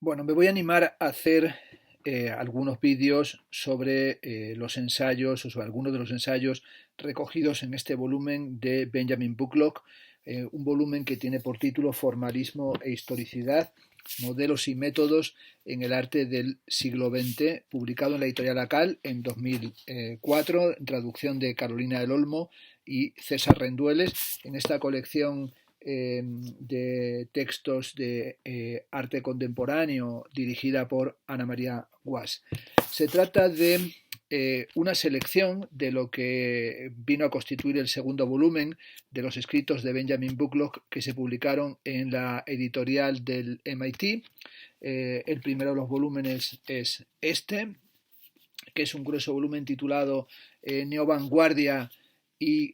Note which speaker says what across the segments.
Speaker 1: Bueno, me voy a animar a hacer algunos vídeos sobre los ensayos o sobre algunos de los ensayos recogidos en este volumen de Benjamin Bucklock, un volumen que tiene por título Formalismo e historicidad, modelos y métodos en el arte del siglo XX, publicado en la editorial ACAL en 2004, en traducción de Carolina del Olmo y César Rendueles. En esta colección de textos de arte contemporáneo dirigida por Ana María Guas. Se trata de una selección de lo que vino a constituir el segundo volumen de los escritos de Benjamin Bucklock que se publicaron en la editorial del MIT. El primero de los volúmenes es este, que es un grueso volumen titulado Neovanguardia y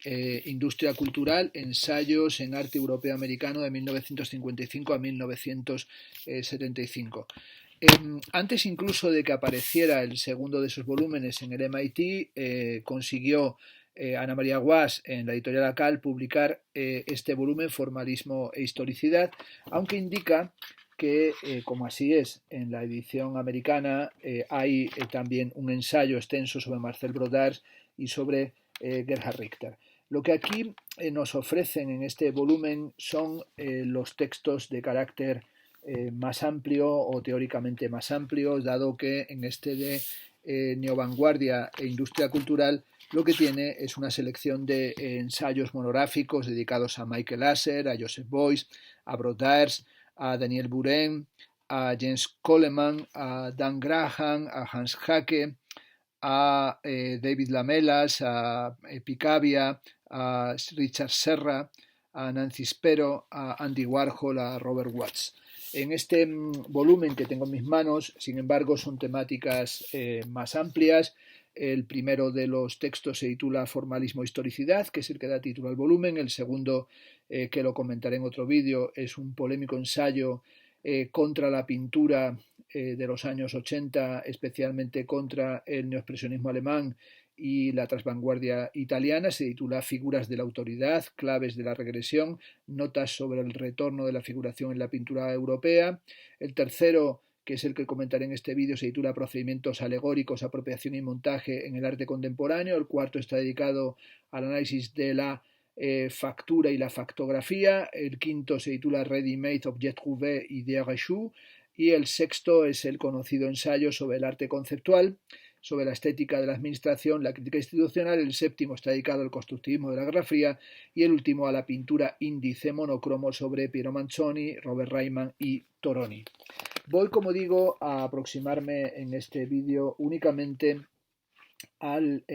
Speaker 1: Industria Cultural, ensayos en arte europeo americano de 1955 a 1975. Antes incluso de que apareciera el segundo de esos volúmenes en el MIT, consiguió Ana María Guas en la editorial ACAL publicar este volumen, Formalismo e Historicidad, aunque indica que, como así es, en la edición americana hay también un ensayo extenso sobre Marcel Brodars y sobre Gerhard Richter. Lo que aquí nos ofrecen en este volumen son los textos de carácter más amplio o teóricamente más amplio, dado que en este de Neovanguardia e Industria Cultural lo que tiene es una selección de ensayos monográficos dedicados a Michael Lasser, a Joseph Beuys, a Brodars, a Daniel Buren, a James Coleman, a Dan Graham, a Hans Hacke, a David Lamelas, a Picabia, a Richard Serra, a Nancy Spero, a Andy Warhol, a Robert Watts. En este volumen que tengo en mis manos, sin embargo, son temáticas más amplias. El primero de los textos se titula Formalismo e Historicidad, que es el que da título al volumen. El segundo, que lo comentaré en otro vídeo, es un polémico ensayo contra la pintura de los años 80, especialmente contra el neoexpresionismo alemán y la transvanguardia italiana. Se titula Figuras de la autoridad, claves de la regresión, notas sobre el retorno de la figuración en la pintura europea. El tercero, que es el que comentaré en este vídeo, se titula Procedimientos alegóricos, apropiación y montaje en el arte contemporáneo. El cuarto está dedicado al análisis de la factura y la factografía. El quinto se titula Ready-made Objet trouvé y des reçus. Y el sexto es el conocido ensayo sobre el arte conceptual, sobre la estética de la administración, la crítica institucional. El séptimo está dedicado al constructivismo de la Guerra Fría y el último a la pintura índice monocromo sobre Piero Manzoni, Robert Reimann y Toroni. Voy, como digo, a aproximarme en este vídeo únicamente al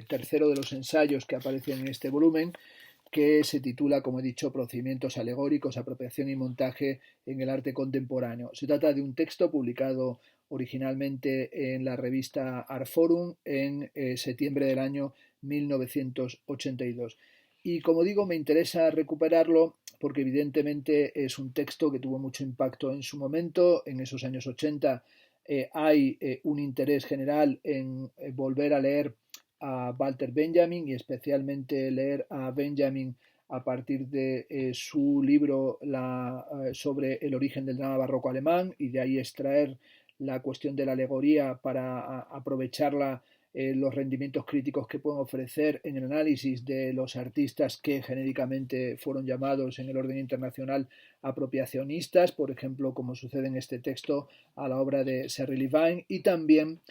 Speaker 1: tercero de los ensayos que aparecen en este volumen, que se titula, como he dicho, Procedimientos alegóricos, apropiación y montaje en el arte contemporáneo. Se trata de un texto publicado originalmente en la revista Art Forum en septiembre del año 1982. Y como digo, me interesa recuperarlo porque evidentemente es un texto que tuvo mucho impacto en su momento. En esos años 80 hay un interés general en volver a leer a Walter Benjamin y especialmente leer a Benjamin a partir de su libro sobre el origen del drama barroco alemán y de ahí extraer la cuestión de la alegoría para aprovecharla los rendimientos críticos que pueden ofrecer en el análisis de los artistas que genéricamente fueron llamados en el orden internacional apropiacionistas, por ejemplo, como sucede en este texto, a la obra de Serry Levine, y también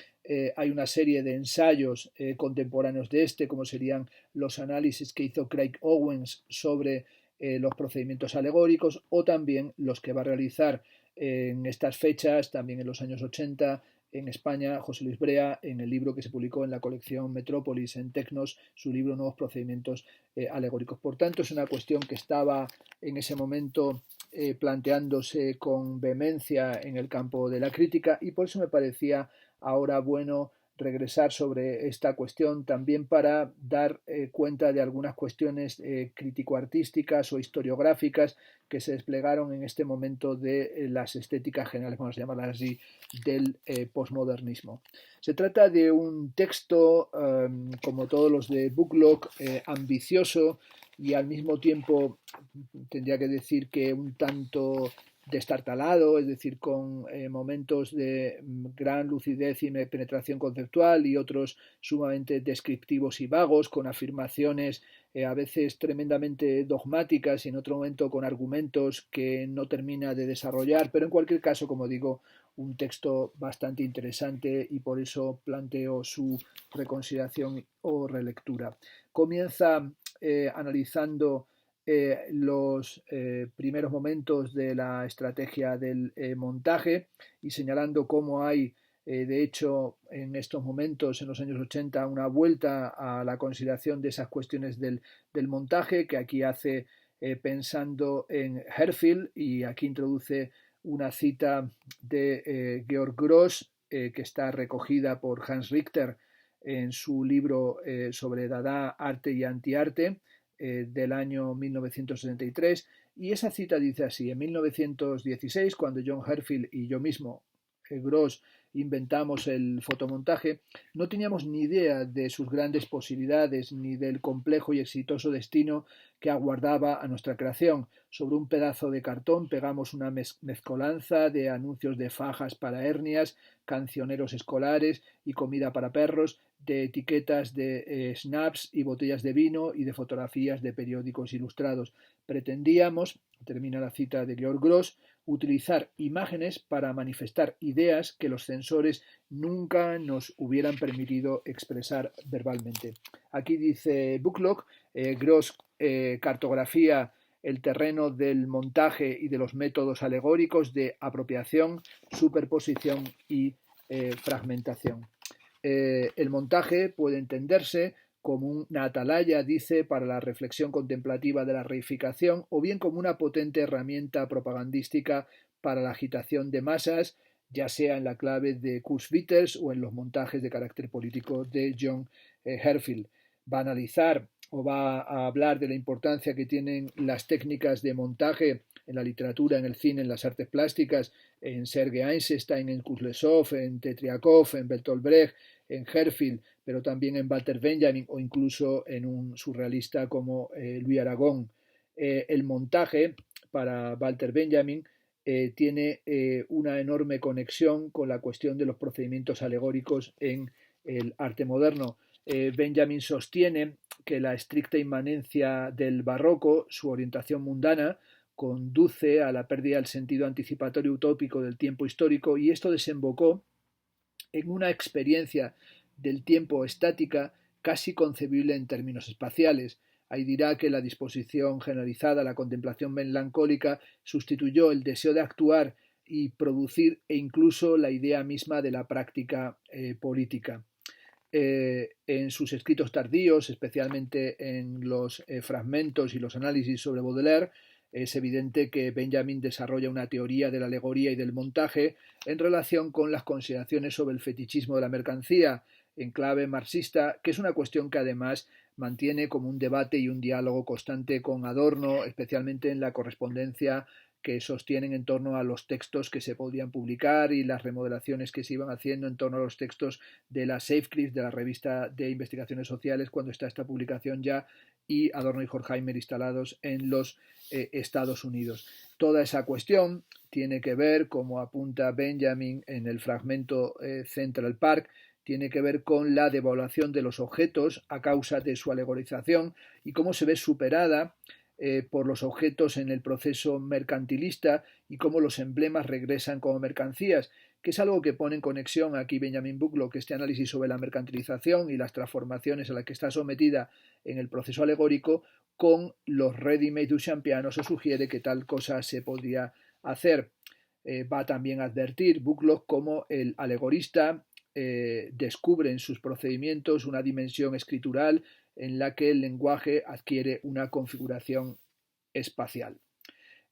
Speaker 1: hay una serie de ensayos contemporáneos de este, como serían los análisis que hizo Craig Owens sobre los procedimientos alegóricos, o también los que va a realizar en estas fechas, también en los años 80, en España, José Luis Brea, en el libro que se publicó en la colección Metrópolis en Tecnos, su libro Nuevos Procedimientos Alegóricos. Por tanto, es una cuestión que estaba en ese momento planteándose con vehemencia en el campo de la crítica y por eso me parecía ahora bueno regresar sobre esta cuestión también para dar cuenta de algunas cuestiones crítico-artísticas o historiográficas que se desplegaron en este momento de las estéticas generales, vamos a llamarlas así, del posmodernismo. Se trata de un texto, como todos los de Bucklock, ambicioso y al mismo tiempo tendría que decir que un tanto destartalado, es decir, con momentos de gran lucidez y penetración conceptual y otros sumamente descriptivos y vagos, con afirmaciones a veces tremendamente dogmáticas y en otro momento con argumentos que no termina de desarrollar, pero en cualquier caso, como digo, un texto bastante interesante y por eso planteo su reconsideración o relectura. Comienza analizando los primeros momentos de la estrategia del montaje y señalando cómo hay, de hecho, en estos momentos, en los años 80, una vuelta a la consideración de esas cuestiones del montaje, que aquí hace pensando en Herfield, y aquí introduce una cita de Georg Gross, que está recogida por Hans Richter en su libro sobre Dada, arte y antiarte, del año 1963, y esa cita dice así: en 1916, cuando John Herfield y yo mismo, Gross, inventamos el fotomontaje, no teníamos ni idea de sus grandes posibilidades ni del complejo y exitoso destino que aguardaba a nuestra creación. Sobre un pedazo de cartón pegamos una mezcolanza de anuncios de fajas para hernias, cancioneros escolares y comida para perros, de etiquetas de snaps y botellas de vino y de fotografías de periódicos ilustrados. Pretendíamos, termina la cita de Georg Gross, utilizar imágenes para manifestar ideas que los censores nunca nos hubieran permitido expresar verbalmente. Aquí dice Bucklock, Gross cartografía el terreno del montaje y de los métodos alegóricos de apropiación, superposición y fragmentación. El montaje puede entenderse como una atalaya, dice, para la reflexión contemplativa de la reificación, o bien como una potente herramienta propagandística para la agitación de masas, ya sea en la clave de Kurt Schwitters o en los montajes de carácter político de John Herfield. Va a analizar o va a hablar de la importancia que tienen las técnicas de montaje en la literatura, en el cine, en las artes plásticas, en Sergei Eisenstein, en Kuznetsov, en Tetriakov, en Bertolt Brecht, en Herfield, pero también en Walter Benjamin o incluso en un surrealista como Louis Aragon. El montaje para Walter Benjamin tiene una enorme conexión con la cuestión de los procedimientos alegóricos en el arte moderno. Benjamin sostiene que la estricta inmanencia del barroco, su orientación mundana, conduce a la pérdida del sentido anticipatorio utópico del tiempo histórico, y esto desembocó en una experiencia del tiempo estática casi concebible en términos espaciales. Ahí dirá que la disposición generalizada a la contemplación melancólica sustituyó el deseo de actuar y producir e incluso la idea misma de la práctica política. En sus escritos tardíos, especialmente en los fragmentos y los análisis sobre Baudelaire, es evidente que Benjamin desarrolla una teoría de la alegoría y del montaje en relación con las consideraciones sobre el fetichismo de la mercancía en clave marxista, que es una cuestión que además mantiene como un debate y un diálogo constante con Adorno, especialmente en la correspondencia que sostienen en torno a los textos que se podían publicar y las remodelaciones que se iban haciendo en torno a los textos de la Safecrypt, de la revista de investigaciones sociales, cuando está esta publicación ya, y Adorno y Horkheimer instalados en los Estados Unidos. Toda esa cuestión tiene que ver, como apunta Benjamin en el fragmento Central Park, tiene que ver con la devaluación de los objetos a causa de su alegorización y cómo se ve superada por los objetos en el proceso mercantilista y cómo los emblemas regresan como mercancías, que es algo que pone en conexión aquí Benjamin Bucklock, este análisis sobre la mercantilización y las transformaciones a las que está sometida en el proceso alegórico con los ready-made duchampianos, o sugiere que tal cosa se podría hacer. Va también a advertir Bucklock cómo el alegorista descubre en sus procedimientos una dimensión escritural en la que el lenguaje adquiere una configuración espacial.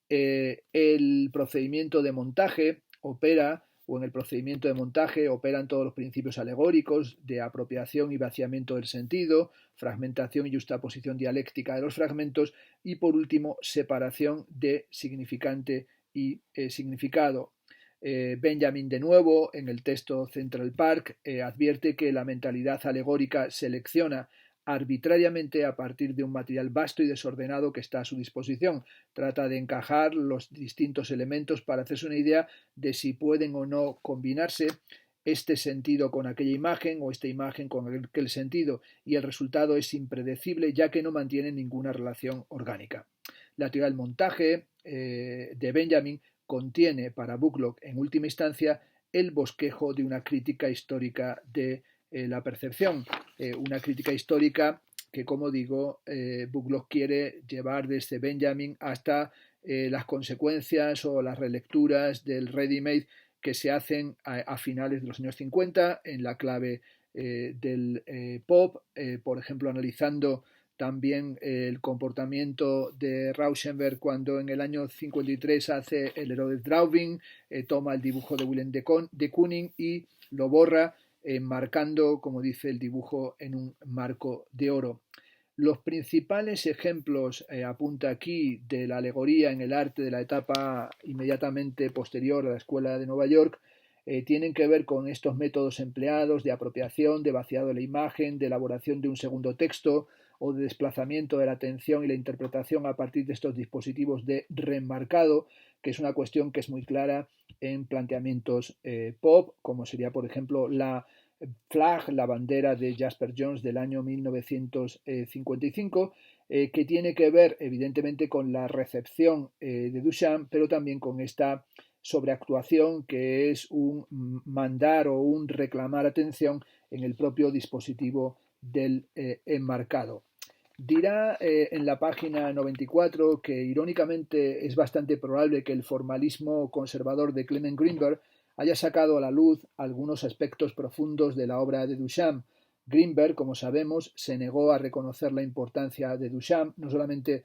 Speaker 1: El procedimiento de montaje opera, o en el procedimiento de montaje operan todos los principios alegóricos de apropiación y vaciamiento del sentido, fragmentación y justaposición dialéctica de los fragmentos y, por último, separación de significante y significado. Benjamin, de nuevo, en el texto Central Park, advierte que la mentalidad alegórica selecciona arbitrariamente a partir de un material vasto y desordenado que está a su disposición. Trata de encajar los distintos elementos para hacerse una idea de si pueden o no combinarse este sentido con aquella imagen o esta imagen con aquel sentido, y el resultado es impredecible ya que no mantiene ninguna relación orgánica. La teoría del montaje de Benjamin contiene para Bucklock en última instancia el bosquejo de una crítica histórica de la percepción, una crítica histórica que, como digo, Bucklock quiere llevar desde Benjamin hasta las consecuencias o las relecturas del ready-made que se hacen a finales de los años 50 en la clave del pop, por ejemplo, analizando también el comportamiento de Rauschenberg cuando en el año 53 hace el héroe de Straubing, toma el dibujo de Willem de Kooning y lo borra, marcando, como dice el dibujo, en un marco de oro. Los principales ejemplos, apunta aquí, de la alegoría en el arte de la etapa inmediatamente posterior a la Escuela de Nueva York tienen que ver con estos métodos empleados de apropiación, de vaciado de la imagen, de elaboración de un segundo texto o de desplazamiento de la atención y la interpretación a partir de estos dispositivos de remarcado, que es una cuestión que es muy clara en planteamientos pop, como sería, por ejemplo, la Flag, la bandera de Jasper Johns del año 1955, que tiene que ver evidentemente con la recepción de Duchamp, pero también con esta sobreactuación que es un mandar o un reclamar atención en el propio dispositivo del enmarcado. Dirá en la página 94 que irónicamente es bastante probable que el formalismo conservador de Clement Greenberg haya sacado a la luz algunos aspectos profundos de la obra de Duchamp. Greenberg, como sabemos, se negó a reconocer la importancia de Duchamp, no solamente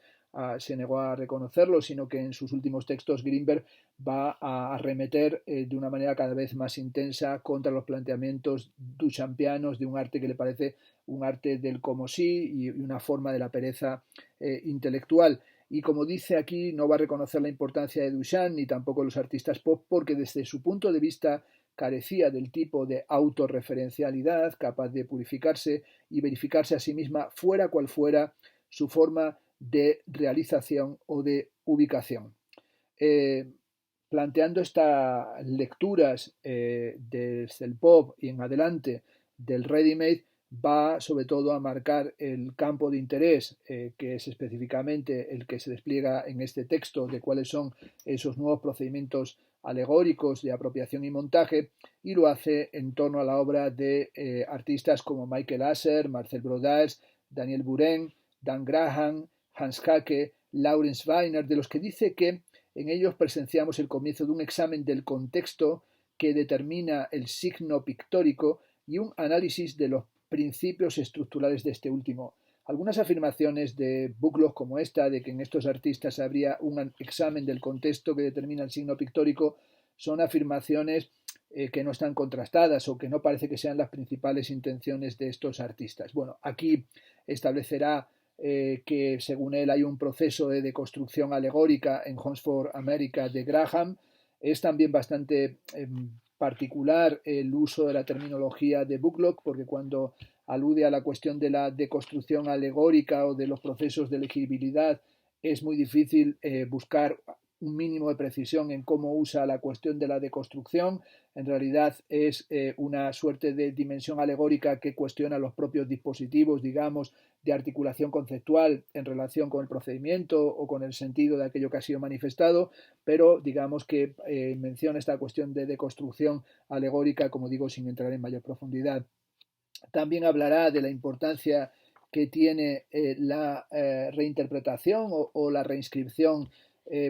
Speaker 1: se negó a reconocerlo, sino que en sus últimos textos Greenberg va a arremeter de una manera cada vez más intensa contra los planteamientos duchampianos de un arte que le parece un arte del como sí y una forma de la pereza intelectual. Y como dice aquí, no va a reconocer la importancia de Duchamp ni tampoco los artistas pop porque desde su punto de vista carecía del tipo de autorreferencialidad capaz de purificarse y verificarse a sí misma fuera cual fuera su forma de realización o de ubicación. Planteando estas lecturas desde el pop y en adelante del ready-made, va sobre todo a marcar el campo de interés, que es específicamente el que se despliega en este texto de cuáles son esos nuevos procedimientos alegóricos de apropiación y montaje, y lo hace en torno a la obra de artistas como Michael Asser, Marcel Brodage, Daniel Buren, Dan Graham, Hans Kacke, Lawrence Weiner, de los que dice que en ellos presenciamos el comienzo de un examen del contexto que determina el signo pictórico y un análisis de los principios estructurales de este último. Algunas afirmaciones de Bucklock como esta, de que en estos artistas habría un examen del contexto que determina el signo pictórico, son afirmaciones que no están contrastadas o que no parece que sean las principales intenciones de estos artistas. Bueno, aquí establecerá que según él hay un proceso de deconstrucción alegórica en Homes for America de Graham. Es también bastante particular el uso de la terminología de Bucklock, porque cuando alude a la cuestión de la deconstrucción alegórica o de los procesos de legibilidad, es muy difícil buscar un mínimo de precisión en cómo usa la cuestión de la deconstrucción. En realidad es una suerte de dimensión alegórica que cuestiona los propios dispositivos, digamos, de articulación conceptual en relación con el procedimiento o con el sentido de aquello que ha sido manifestado, pero digamos que menciona esta cuestión de deconstrucción alegórica, como digo, sin entrar en mayor profundidad. También hablará de la importancia que tiene la reinterpretación o la reinscripción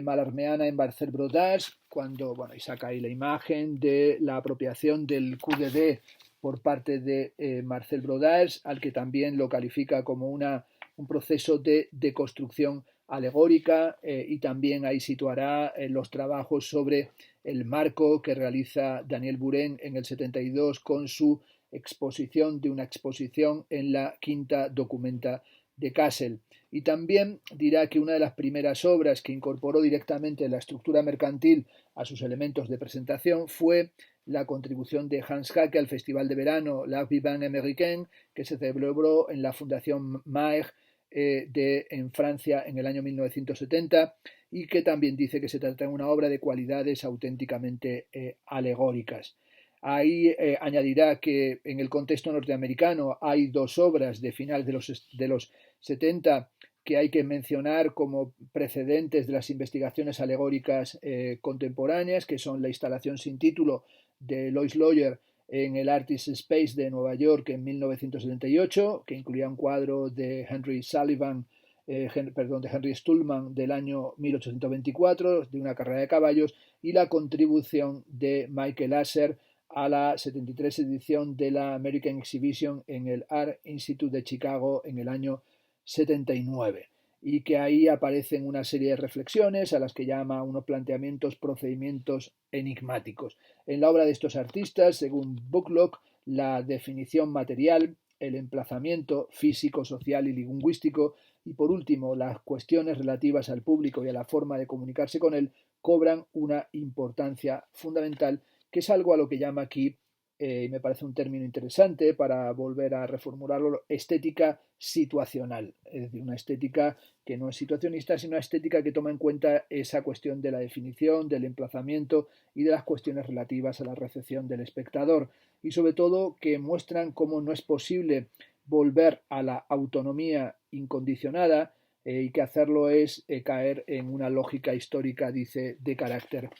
Speaker 1: malarmeana en Marcel Brodage, cuando, bueno, y saca ahí la imagen de la apropiación del QDD por parte de Marcel Brodage, al que también lo califica como un proceso de deconstrucción alegórica, y también ahí situará los trabajos sobre el marco que realiza Daniel Buren en el 72 con su exposición de una exposición en la Quinta Documenta de Kassel. Y también dirá que una de las primeras obras que incorporó directamente la estructura mercantil a sus elementos de presentación fue la contribución de Hans Hacke al Festival de Verano La Vivant Américaine, que se celebró en la Fundación Maer en Francia en el año 1970, y que también dice que se trata de una obra de cualidades auténticamente alegóricas. Ahí añadirá que en el contexto norteamericano hay dos obras de finales de los 70 que hay que mencionar como precedentes de las investigaciones alegóricas contemporáneas, que son la instalación sin título de Lois Lawyer en el Artist Space de Nueva York en 1978, que incluía un cuadro de Henry Sullivan, de Henry Stillman del año 1824, de una carrera de caballos, y la contribución de Michael Asher a la 73 edición de la American Exhibition en el Art Institute de Chicago en el año 79, y que ahí aparecen una serie de reflexiones a las que llama unos planteamientos, procedimientos enigmáticos. En la obra de estos artistas, según Bucklock, la definición material, el emplazamiento físico, social y lingüístico, y por último las cuestiones relativas al público y a la forma de comunicarse con él, cobran una importancia fundamental, que es algo a lo que llama aquí, y me parece un término interesante para volver a reformularlo, estética situacional, es decir, una estética que no es situacionista, sino una estética que toma en cuenta esa cuestión de la definición, del emplazamiento y de las cuestiones relativas a la recepción del espectador, y sobre todo que muestran cómo no es posible volver a la autonomía incondicionada y que hacerlo es caer en una lógica histórica, dice, de carácter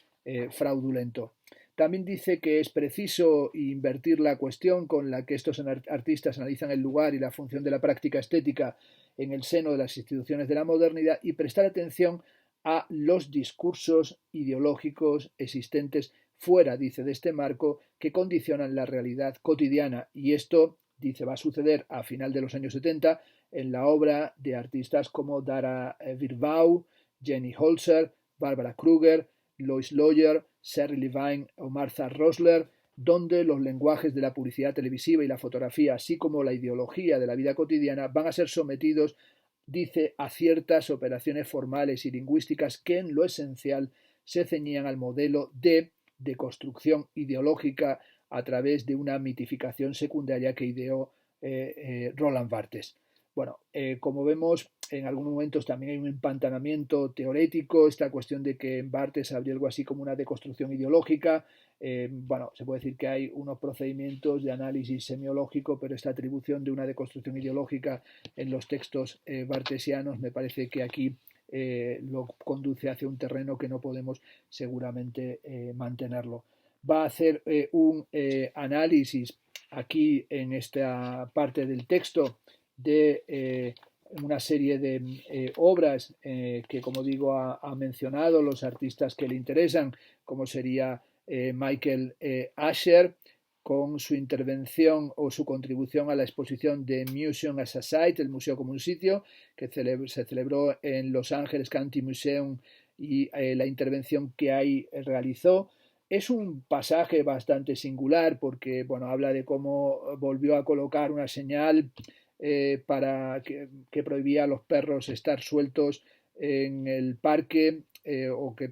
Speaker 1: fraudulento. También dice que es preciso invertir la cuestión con la que estos artistas analizan el lugar y la función de la práctica estética en el seno de las instituciones de la modernidad y prestar atención a los discursos ideológicos existentes fuera, dice, de este marco que condicionan la realidad cotidiana. Y esto, dice, va a suceder a final de los años 70 en la obra de artistas como Dara Wirbau, Jenny Holzer, Barbara Kruger, Lois Lawyer, Sherry Levine o Martha Rosler, donde los lenguajes de la publicidad televisiva y la fotografía, así como la ideología de la vida cotidiana, van a ser sometidos, dice, a ciertas operaciones formales y lingüísticas que en lo esencial se ceñían al modelo de construcción ideológica a través de una mitificación secundaria que ideó Roland Barthes. Bueno, como vemos, en algunos momentos también hay un empantanamiento teorético, esta cuestión de que en Barthes habría algo así como una deconstrucción ideológica. Bueno, se puede decir que hay unos procedimientos de análisis semiológico, pero esta atribución de una deconstrucción ideológica en los textos bartesianos me parece que aquí lo conduce hacia un terreno que no podemos seguramente mantenerlo. Va a hacer un análisis aquí en esta parte del texto de una serie de obras que, como digo, ha mencionado los artistas que le interesan, como sería Michael Asher, con su intervención o su contribución a la exposición de Museum as a Site, el museo como un sitio, que se celebró en Los Ángeles County Museum, y la intervención que ahí realizó. Es un pasaje bastante singular porque, bueno, habla de cómo volvió a colocar una señal para que prohibía a los perros estar sueltos en el parque o que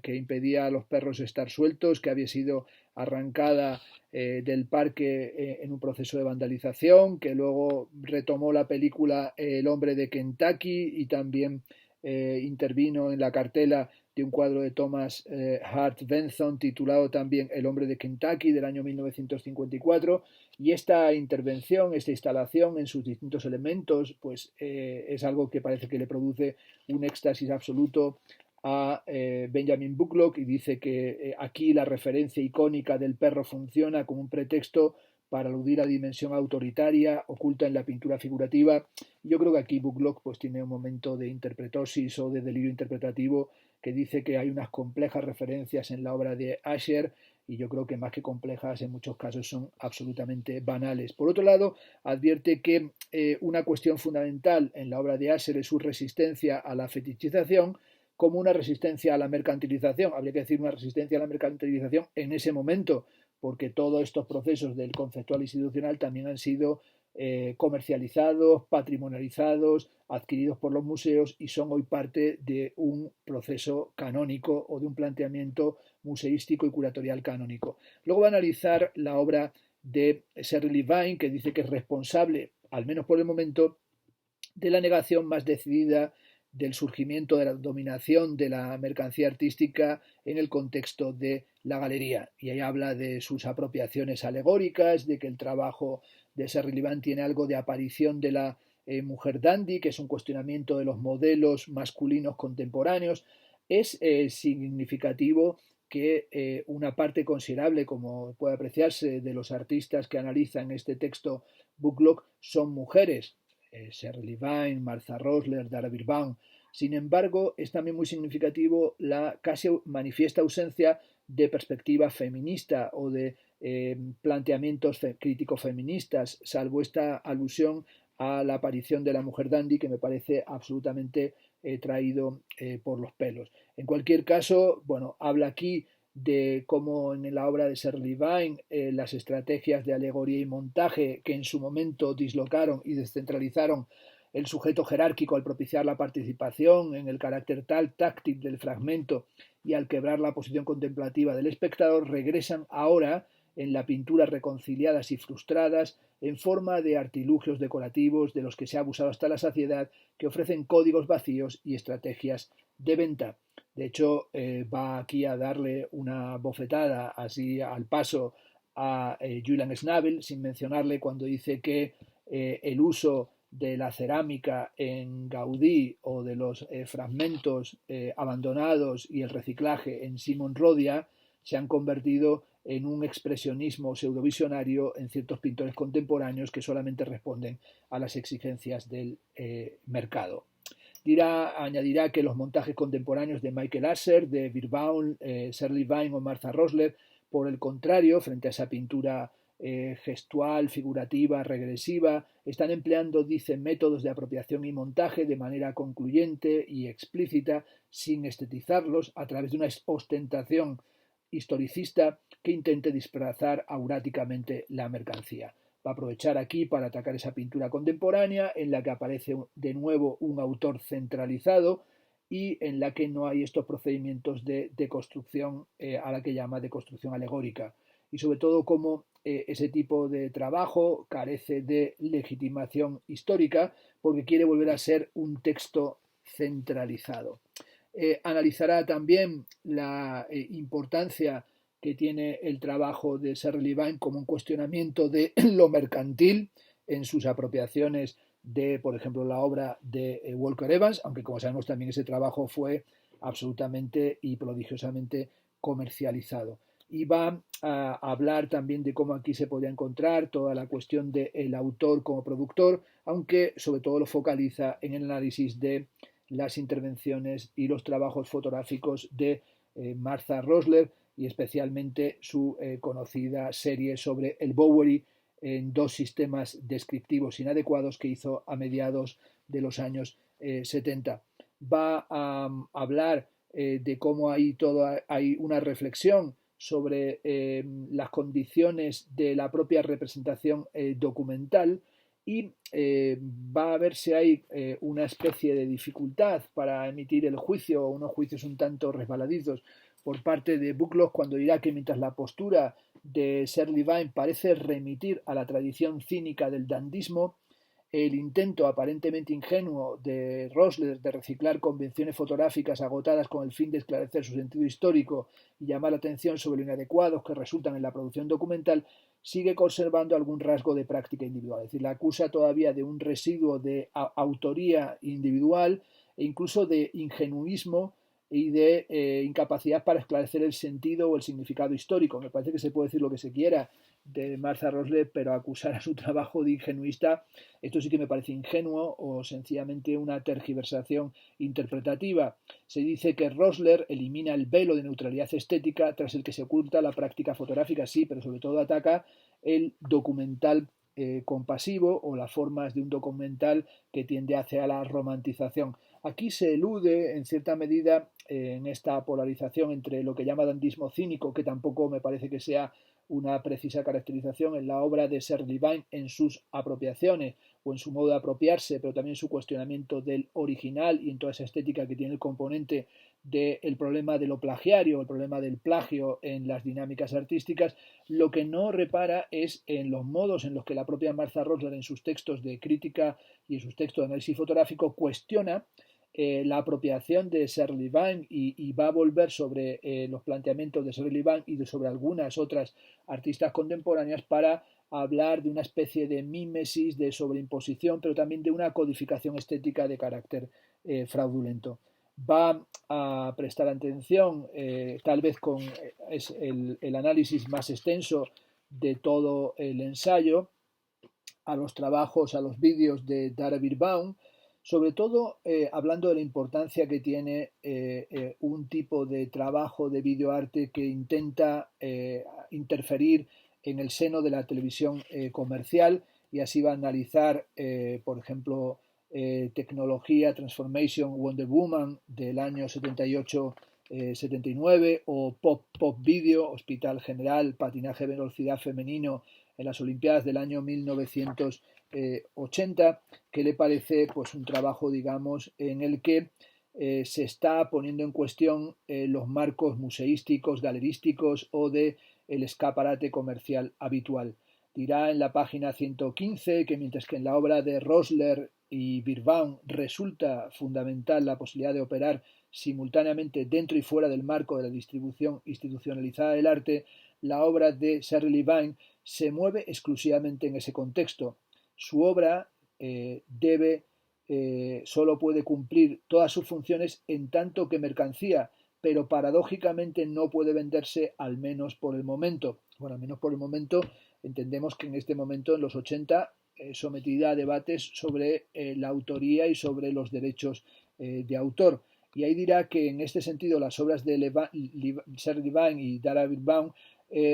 Speaker 1: que impedía a los perros estar sueltos, que había sido arrancada del parque en un proceso de vandalización, que luego retomó la película El hombre de Kentucky y también intervino en la cartela de un cuadro de Thomas Hart Benson titulado también El hombre de Kentucky del año 1954, y esta intervención, esta instalación en sus distintos elementos, pues es algo que parece que le produce un éxtasis absoluto a Benjamin Bucklock, y dice que aquí la referencia icónica del perro funciona como un pretexto para aludir a la dimensión autoritaria oculta en la pintura figurativa. Yo creo que aquí Bucklock pues tiene un momento de interpretosis o de delirio interpretativo, que dice que hay unas complejas referencias en la obra de Asher, y yo creo que más que complejas en muchos casos son absolutamente banales. Por otro lado, advierte que una cuestión fundamental en la obra de Asher es su resistencia a la fetichización como una resistencia a la mercantilización. Habría que decir una resistencia a la mercantilización en ese momento, porque todos estos procesos del conceptual institucional también han sido comercializados, patrimonializados, adquiridos por los museos y son hoy parte de un proceso canónico o de un planteamiento museístico y curatorial canónico. Luego va a analizar la obra de Shirley Levine, que dice que es responsable, al menos por el momento, de la negación más decidida del surgimiento de la dominación de la mercancía artística en el contexto de la galería. Y ahí habla de sus apropiaciones alegóricas, de que el trabajo de Shirley Levine tiene algo de aparición de la mujer dandy, que es un cuestionamiento de los modelos masculinos contemporáneos. Es significativo que una parte considerable, como puede apreciarse, de los artistas que analizan este texto Booklog son mujeres. Shirley Levine, Martha Rosler, Dara Birbaum. Sin embargo, es también muy significativo la casi manifiesta ausencia de perspectiva feminista o de planteamientos críticos feministas, salvo esta alusión a la aparición de la mujer dandy, que me parece absolutamente traído por los pelos. En cualquier caso, bueno, habla aquí de cómo en la obra de Shirley Levine las estrategias de alegoría y montaje que en su momento dislocaron y descentralizaron el sujeto jerárquico al propiciar la participación en el carácter táctil del fragmento y al quebrar la posición contemplativa del espectador, regresan ahora en la pintura reconciliadas y frustradas en forma de artilugios decorativos de los que se ha abusado hasta la saciedad, que ofrecen códigos vacíos y estrategias de venta. De hecho, va aquí a darle una bofetada así al paso a Julian Schnabel, sin mencionarle cuando dice que el uso de la cerámica en Gaudí o de los fragmentos abandonados y el reciclaje en Simon Rodia se han convertido en un expresionismo pseudovisionario en ciertos pintores contemporáneos que solamente responden a las exigencias del mercado. Añadirá que los montajes contemporáneos de Michael Asher, de Birbaum, Shirley Levine o Martha Rosler, por el contrario, frente a esa pintura gestual, figurativa, regresiva, están empleando, dice, métodos de apropiación y montaje de manera concluyente y explícita, sin estetizarlos, a través de una ostentación historicista que intente disfrazar auráticamente la mercancía. Va a aprovechar aquí para atacar esa pintura contemporánea en la que aparece de nuevo un autor centralizado y en la que no hay estos procedimientos de deconstrucción a la que llama deconstrucción alegórica. Y sobre todo cómo ese tipo de trabajo carece de legitimación histórica porque quiere volver a ser un texto centralizado. Analizará también la importancia que tiene el trabajo de Shirley Levine como un cuestionamiento de lo mercantil en sus apropiaciones de, por ejemplo, la obra de Walker Evans, aunque como sabemos también ese trabajo fue absolutamente y prodigiosamente comercializado. Y va a hablar también de cómo aquí se podía encontrar toda la cuestión del autor como productor, aunque sobre todo lo focaliza en el análisis de las intervenciones y los trabajos fotográficos de Martha Rosler y especialmente su conocida serie sobre el Bowery en dos sistemas descriptivos inadecuados que hizo a mediados de los años 70. Va a hablar de cómo hay una reflexión sobre las condiciones de la propia representación documental y va a ver si hay una especie de dificultad para emitir el juicio o unos juicios un tanto resbaladizos por parte de Booklog cuando dirá que mientras la postura de Shirley Levine parece remitir a la tradición cínica del dandismo, el intento aparentemente ingenuo de Rosler de reciclar convenciones fotográficas agotadas con el fin de esclarecer su sentido histórico y llamar la atención sobre lo inadecuados que resultan en la producción documental sigue conservando algún rasgo de práctica individual. Es decir, la acusa todavía de un residuo de autoría individual e incluso de ingenuismo y de incapacidad para esclarecer el sentido o el significado histórico. Me parece que se puede decir lo que se quiera de Martha Rosler, pero acusar a su trabajo de ingenuista, esto sí que me parece ingenuo o sencillamente una tergiversación interpretativa. Se dice que Rosler elimina el velo de neutralidad estética tras el que se oculta la práctica fotográfica, sí, pero sobre todo ataca el documental compasivo o las formas de un documental que tiende hacia la romantización. Aquí se elude en cierta medida en esta polarización entre lo que llama dandismo cínico, que tampoco me parece que sea una precisa caracterización en la obra de Serge Levine en sus apropiaciones o en su modo de apropiarse, pero también su cuestionamiento del original y en toda esa estética que tiene el componente del problema de lo plagiario, el problema del plagio en las dinámicas artísticas. Lo que no repara es en los modos en los que la propia Martha Rosler en sus textos de crítica y en sus textos de análisis fotográfico cuestiona la apropiación de Serge Levine y va a volver sobre los planteamientos de Serge Levine y sobre algunas otras artistas contemporáneas para hablar de una especie de mímesis, de sobreimposición, pero también de una codificación estética de carácter fraudulento. Va a prestar atención, tal vez con es el análisis más extenso de todo el ensayo, a los trabajos, a los vídeos de Dara Birbaum, sobre todo hablando de la importancia que tiene un tipo de trabajo de videoarte que intenta interferir en el seno de la televisión comercial, y así va a analizar, por ejemplo, Tecnología, Transformation, Wonder Woman del año 78-79 o Pop Video, Hospital General, Patinaje de velocidad femenino en las Olimpiadas del año 1980, que le parece pues un trabajo, digamos, en el que se está poniendo en cuestión los marcos museísticos, galerísticos o de el escaparate comercial habitual. Dirá en la página 115 que mientras que en la obra de Rosler y Birbaum resulta fundamental la posibilidad de operar simultáneamente dentro y fuera del marco de la distribución institucionalizada del arte, la obra de Serge Levine se mueve exclusivamente en ese contexto. Su obra solo puede cumplir todas sus funciones en tanto que mercancía, pero paradójicamente no puede venderse, al menos por el momento. Bueno, al menos por el momento entendemos que en este momento, en los 80, sometida a debates sobre la autoría y sobre los derechos de autor. Y ahí dirá que en este sentido las obras de Serge Levine y Dara Birbaum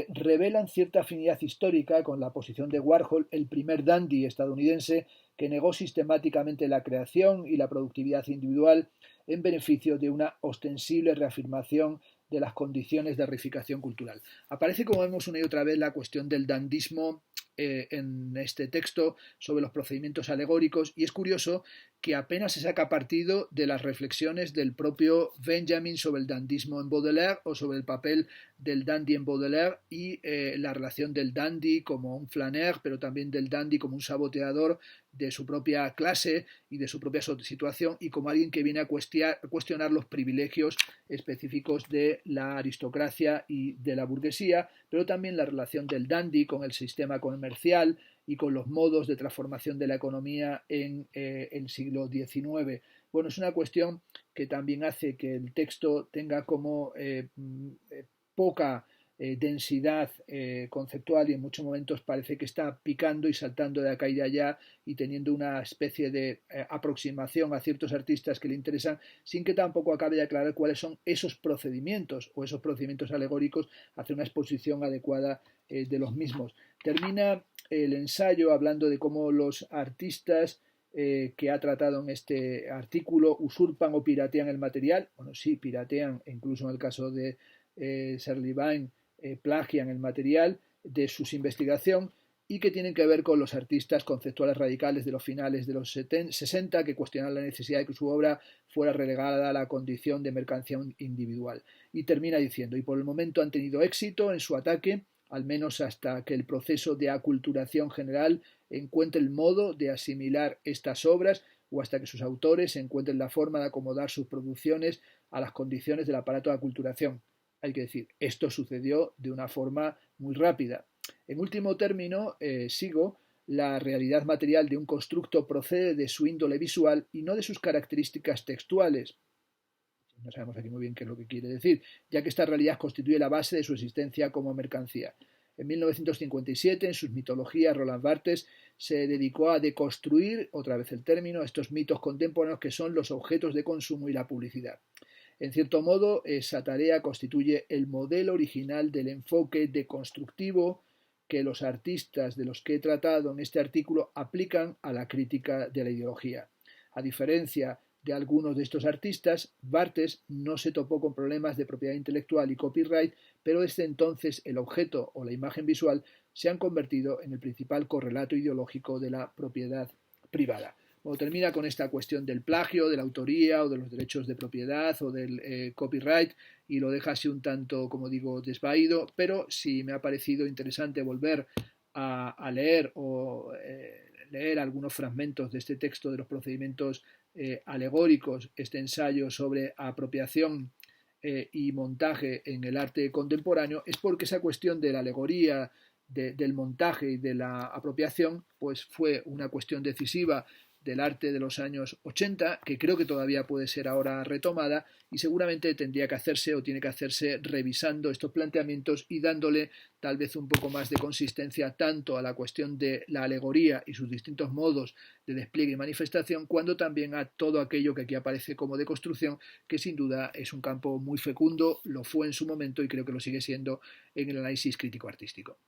Speaker 1: revelan cierta afinidad histórica con la posición de Warhol, el primer dandy estadounidense que negó sistemáticamente la creación y la productividad individual en beneficio de una ostensible reafirmación de las condiciones de reificación cultural. Aparece, como vemos una y otra vez, la cuestión del dandismo en este texto sobre los procedimientos alegóricos, y es curioso que apenas se saca partido de las reflexiones del propio Benjamin sobre el dandismo en Baudelaire o sobre el papel del dandy en Baudelaire y la relación del dandy como un flâneur, pero también del dandy como un saboteador de su propia clase y de su propia situación, y como alguien que viene a cuestionar los privilegios específicos de la aristocracia y de la burguesía, pero también la relación del dandy con el sistema comercial y con los modos de transformación de la economía en el siglo XIX. Bueno, es una cuestión que también hace que el texto tenga como poca densidad conceptual, y en muchos momentos parece que está picando y saltando de acá y de allá y teniendo una especie de aproximación a ciertos artistas que le interesan, sin que tampoco acabe de aclarar cuáles son esos procedimientos o esos procedimientos alegóricos hacia una exposición adecuada de los mismos. Termina el ensayo hablando de cómo los artistas que ha tratado en este artículo usurpan o piratean el material. Bueno, sí, piratean, incluso en el caso de Serge Levine, plagian el material de su investigación, y que tienen que ver con los artistas conceptuales radicales de los finales de los 60 que cuestionan la necesidad de que su obra fuera relegada a la condición de mercancía individual. Y termina diciendo, y por el momento han tenido éxito en su ataque, al menos hasta que el proceso de aculturación general encuentre el modo de asimilar estas obras o hasta que sus autores encuentren la forma de acomodar sus producciones a las condiciones del aparato de aculturación. Hay que decir, esto sucedió de una forma muy rápida. En último término, sigo, la realidad material de un constructo procede de su índole visual y no de sus características textuales. No sabemos aquí muy bien qué es lo que quiere decir, ya que esta realidad constituye la base de su existencia como mercancía. En 1957, en sus mitologías, Roland Barthes se dedicó a deconstruir, otra vez el término, estos mitos contemporáneos que son los objetos de consumo y la publicidad. En cierto modo, esa tarea constituye el modelo original del enfoque deconstructivo que los artistas de los que he tratado en este artículo aplican a la crítica de la ideología. A diferencia de algunos de estos artistas, Barthes no se topó con problemas de propiedad intelectual y copyright, pero desde entonces el objeto o la imagen visual se han convertido en el principal correlato ideológico de la propiedad privada. Bueno, termina con esta cuestión del plagio, de la autoría o de los derechos de propiedad o del copyright y lo deja así un tanto, como digo, desvaído, pero sí me ha parecido interesante volver a leer o leer algunos fragmentos de este texto de los procedimientos alegóricos, este ensayo sobre apropiación y montaje en el arte contemporáneo, es porque esa cuestión de la alegoría, del montaje y de la apropiación, pues fue una cuestión decisiva del arte de los años 80, que creo que todavía puede ser ahora retomada y seguramente tendría que hacerse o tiene que hacerse revisando estos planteamientos y dándole tal vez un poco más de consistencia tanto a la cuestión de la alegoría y sus distintos modos de despliegue y manifestación, cuando también a todo aquello que aquí aparece como deconstrucción, que sin duda es un campo muy fecundo, lo fue en su momento y creo que lo sigue siendo en el análisis crítico artístico.